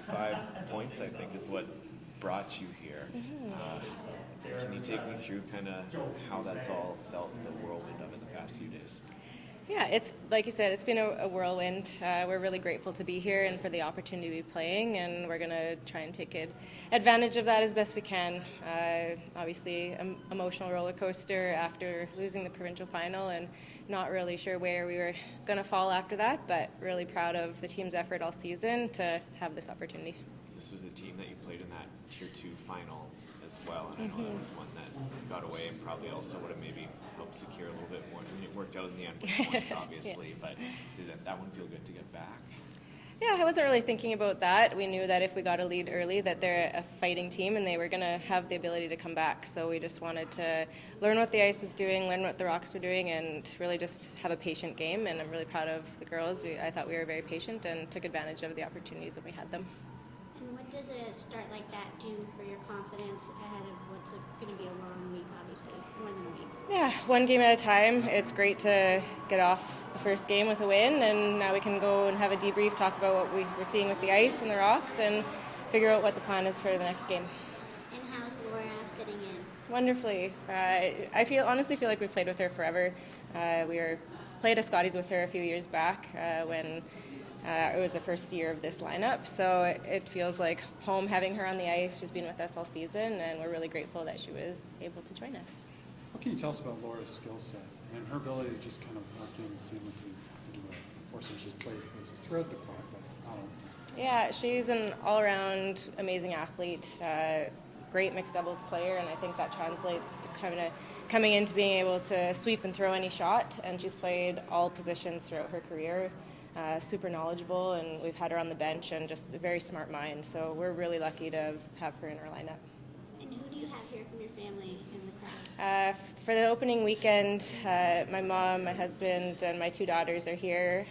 25 points, I think, is what brought you here. Can you take me through kind of how that's all felt, the whirlwind of it the past few days? Yeah, it's like you said, it's been a whirlwind. We're really grateful to be here and for the opportunity to be playing, and we're going to try and take advantage of that as best we can. Obviously, emotional roller coaster after losing the provincial final, and not really sure where we were going to fall after that, but really proud of the team's effort all season to have this opportunity. This was a team that you played in that Tier 2 final as well, and I know that was one that got away and probably also would have maybe helped secure a little bit more. I mean, it worked out in the end with points, obviously, Yes. but did that one feel good to get back? Yeah, I wasn't really thinking about that. We knew that if we got a lead early that they're a fighting team and they were going to have the ability to come back. So we just wanted to learn what the ice was doing, learn what the Rocks were doing, and really just have a patient game. And I'm really proud of the girls. I thought we were very patient and took advantage of the opportunities that we had them. And what does a start like that do for your confidence ahead of what's going to be a long week, obviously, more than a week? Yeah, one game at a time. It's great to get off the first game with a win, and now we can go and have a debrief, talk about what we were seeing with the ice and the Rocks, and figure out what the plan is for the next game. And how's Laura fitting in? Wonderfully. I honestly feel like we've played with her forever. Played a Scotties with her a few years back when it was the first year of this lineup, so it feels like home having her on the ice. She's been with us all season, and we're really grateful that she was able to join us. What can you tell us about Laura's skill set and her ability to just kind of work in seamlessly into the foursome she's played with throughout the quad, but not all the time? Yeah, she's an all-around amazing athlete, great mixed doubles player, and I think that translates to kind of coming into being able to sweep and throw any shot, and she's played all positions throughout her career. Super knowledgeable, and we've had her on the bench, and just a very smart mind, so we're really lucky to have her in our lineup. And who do you have here from your family in the crowd? For the opening weekend, my mom, my husband, and my two daughters are here.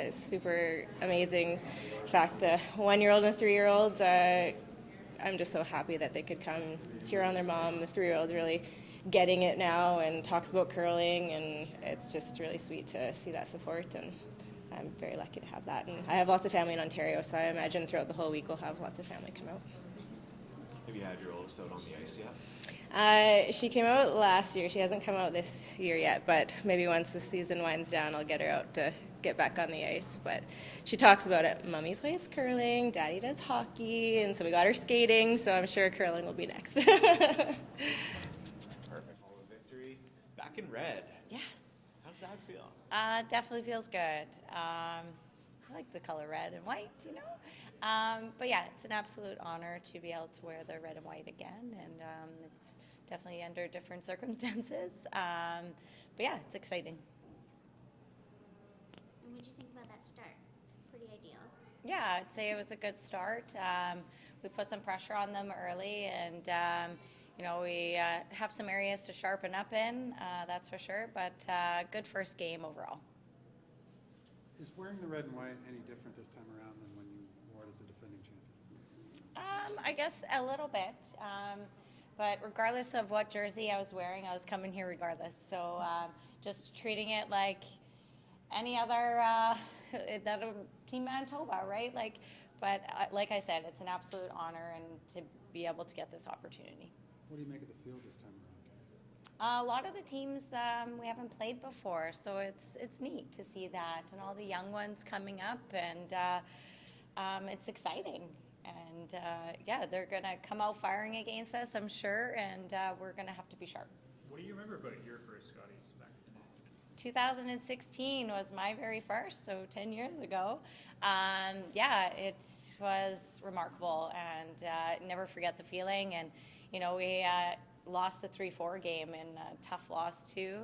Super amazing. In fact, the 1-year-old and 3-year-old, I'm just so happy that they could come cheer on their mom. The 3-year-old's really getting it now and talks about curling, and it's just really sweet to see that support, and I'm very lucky to have that. And I have lots of family in Ontario, so I imagine throughout the whole week we'll have lots of family come out. Have you had your oldest out on the ice yet? She came out last year. She hasn't come out this year yet, but maybe once the season winds down, I'll get her out to get back on the ice. But she talks about it. Mommy plays curling, Daddy does hockey, and so we got her skating, so I'm sure curling will be next. Perfect. All the victory. Back in red. Yes. How's that feel? Definitely feels good. I like the color red and white, you know. But yeah, it's an absolute honor to be able to wear the red and white again, and it's definitely under different circumstances. But yeah, it's exciting. And what do you think about that start? Pretty ideal. Yeah, I'd say it was a good start. We put some pressure on them early, and you know, we have some areas to sharpen up in, that's for sure, but good first game overall. Is wearing the red and white any different this time around than when you wore it as a defending champion? I guess a little bit, but regardless of what jersey I was wearing, I was coming here regardless. So just treating it like any other Team Manitoba, right? But like I said, it's an absolute honor and to be able to get this opportunity. What do you make of the field this time around? A lot of the teams we haven't played before, so it's neat to see that, and all the young ones coming up, and it's exciting. And yeah, they're going to come out firing against us, I'm sure, and we're going to have to be sharp. What do you remember about your first Scotties back in the day? 2016 was my very first, so 10 years ago. Yeah, it was remarkable, and never forget the feeling. And you know, we lost the 3-4 game in a tough loss too.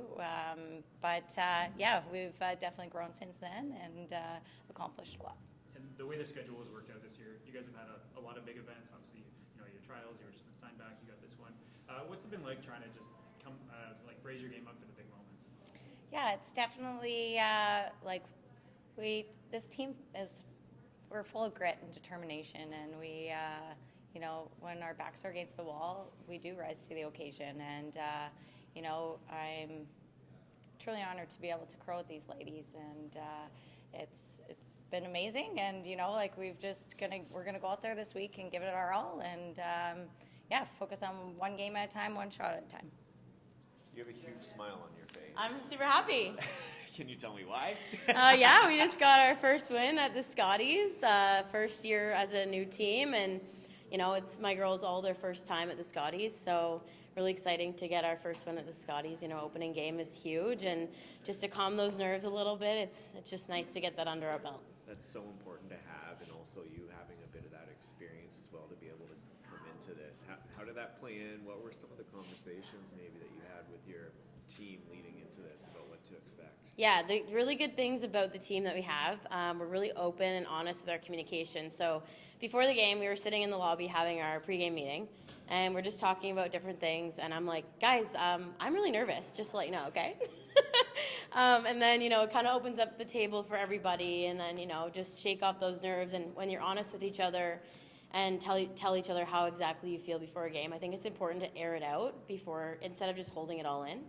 But yeah, we've definitely grown since then and accomplished a lot. And the way the schedule was worked out this year, you guys have had a lot of big events. Obviously, you know, your trials, you were just in Steinbach, you got this one. What's it been like trying to just come, raise your game up for the big moments? Yeah, it's definitely this team we're full of grit and determination, and we, you know, when our backs are against the wall, we do rise to the occasion. And you know, I'm truly honored to be able to crow with these ladies, and it's been amazing, and like we're gonna go out there this week and give it our all, and focus on one game at a time, one shot at a time. You have a huge smile on your face. I'm super happy. Can you tell me why? Yeah, we just got our first win at the Scotties, first year as a new team, and it's my girls all their first time at the Scotties, so really exciting to get our first win at the Scotties. Opening game is huge, and just to calm those nerves a little bit, it's just nice to get that under our belt. That's so important to have, and also you having a bit of that experience as well to be able to come into this. How did that play in? What were some of the conversations maybe that you had with your team leading into this about what to expect? Yeah, the really good things about the team that we have, we're really open and honest with our communication. So before the game, we were sitting in the lobby having our pregame meeting, and we're just talking about different things. And I'm like, guys, I'm really nervous, just to let you know, okay? And then, it kind of opens up the table for everybody, and then, just shake off those nerves. And when you're honest with each other and tell each other how exactly you feel before a game, I think it's important to air it out instead of just holding it all in.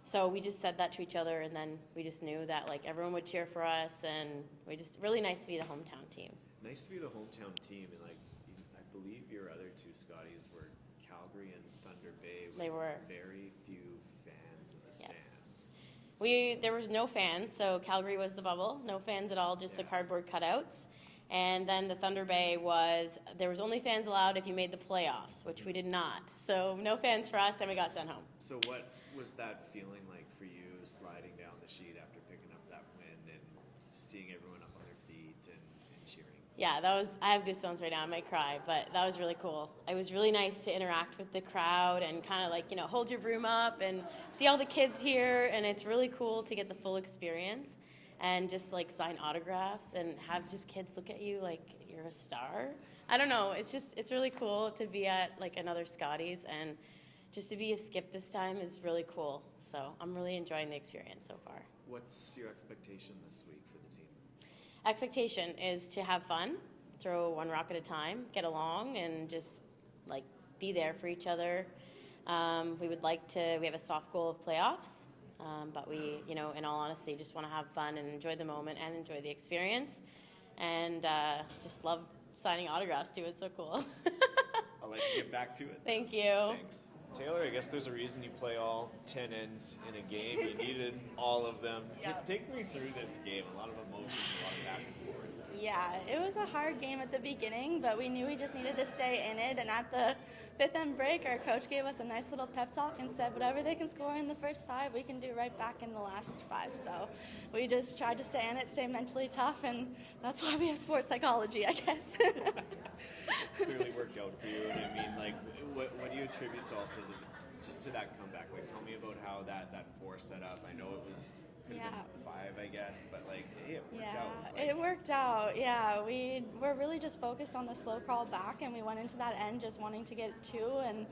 So we just said that to each other, and then we just knew that everyone would cheer for us, and really nice to be the hometown team. Nice to be the hometown team, and I believe your other two Scotties were Calgary and Thunder Bay. They were. Very few fans in the stands. There was no fans, so Calgary was the bubble, no fans at all, just the cardboard cutouts. And then the Thunder Bay there was only fans allowed if you made the playoffs, which we did not. So no fans for us, and we got sent home. So what was that feeling like for you, sliding down the sheet after picking up that win and seeing everyone up on their feet and cheering? Yeah, I have goosebumps right now, I might cry, but that was really cool. It was really nice to interact with the crowd and kind of hold your broom up and see all the kids here, and it's really cool to get the full experience and just sign autographs and have just kids look at you like you're a star. I don't know, it's really cool to be at another Scotties, and just to be a skip this time is really cool. So I'm really enjoying the experience so far. What's your expectation this week for the team? Expectation is to have fun, throw one rock at a time, get along, and just be there for each other. We have a soft goal of playoffs, but we, in all honesty, just want to have fun and enjoy the moment and enjoy the experience, and just love signing autographs too. It's so cool. I'll let you get back to it. Thank you. Thanks. Taylour, I guess there's a reason you play all 10 ends in a game. You needed all of them. Yep. Take me through this game. A lot of emotions, a lot of back and forth. Yeah, it was a hard game at the beginning, but we knew we just needed to stay in it. And at the fifth end break, our coach gave us a nice little pep talk and said, whatever they can score in the first 5, we can do right back in the last 5. So we just tried to stay in it, stay mentally tough, and that's why we have sports psychology, I guess. Clearly worked out for you. And I mean, what do you attribute to also just to that comeback? Tell me about how that 4 set up. I know it was could have been 5, I guess, but hey, it worked out. It worked out. Yeah, we were really just focused on the slow crawl back, and we went into that end just wanting to get 2, and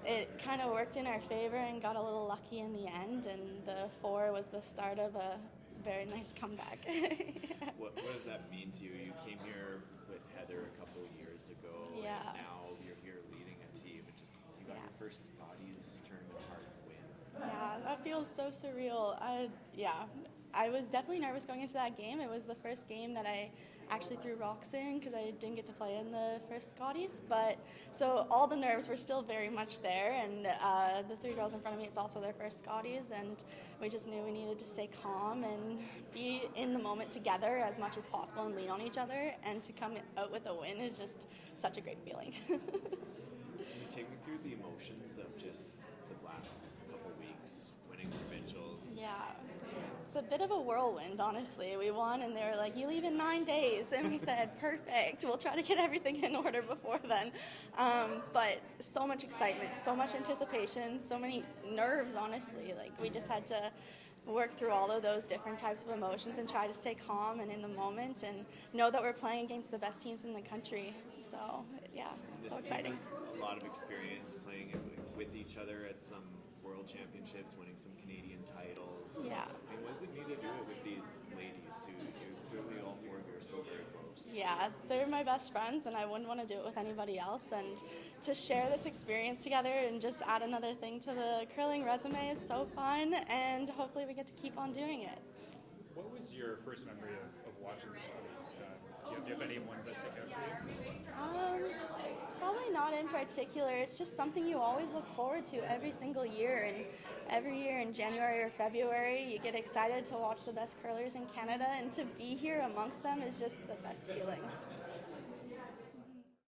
it kind of worked in our favor and got a little lucky in the end, and the 4 was the start of a very nice comeback. What does that mean to you? You came here with Heather a couple of years ago, and now you're here leading a team, and you got your first Scotties Tournament of Hearts win. Yeah, that feels so surreal. I was definitely nervous going into that game. It was the first game that I actually threw rocks in because I didn't get to play in the first Scotties. But so all the nerves were still very much there. And the 3 girls in front of me, it's also their first Scotties. And we just knew we needed to stay calm and be in the moment together as much as possible and lean on each other. And to come out with a win is just such a great feeling. Can you take me through the emotions of just the last couple weeks, winning provincials? Yeah. It's a bit of a whirlwind, honestly. We won, and they were like, you leave in 9 days. And we said, perfect. We'll try to get everything in order before then. But so much excitement, so much anticipation, so many nerves, honestly. We just had to work through all of those different types of emotions and try to stay calm and in the moment and know that we're playing against the best teams in the country. So, yeah, so exciting. This team has a lot of experience playing with each other at some World Championships, winning some Canadian titles. Yeah. I mean, what does it mean to do it with these ladies who clearly all 4 of you are so very close? Yeah, they're my best friends, and I wouldn't want to do it with anybody else. And to share this experience together and just add another thing to the curling resume is so fun, and hopefully we get to keep on doing it. What was your first memory of watching the Scotties? Do you have any ones that stick out for you? Probably not in particular. It's just something you always look forward to every single year. And every year in January or February, you get excited to watch the best curlers in Canada. And to be here amongst them is just the best feeling.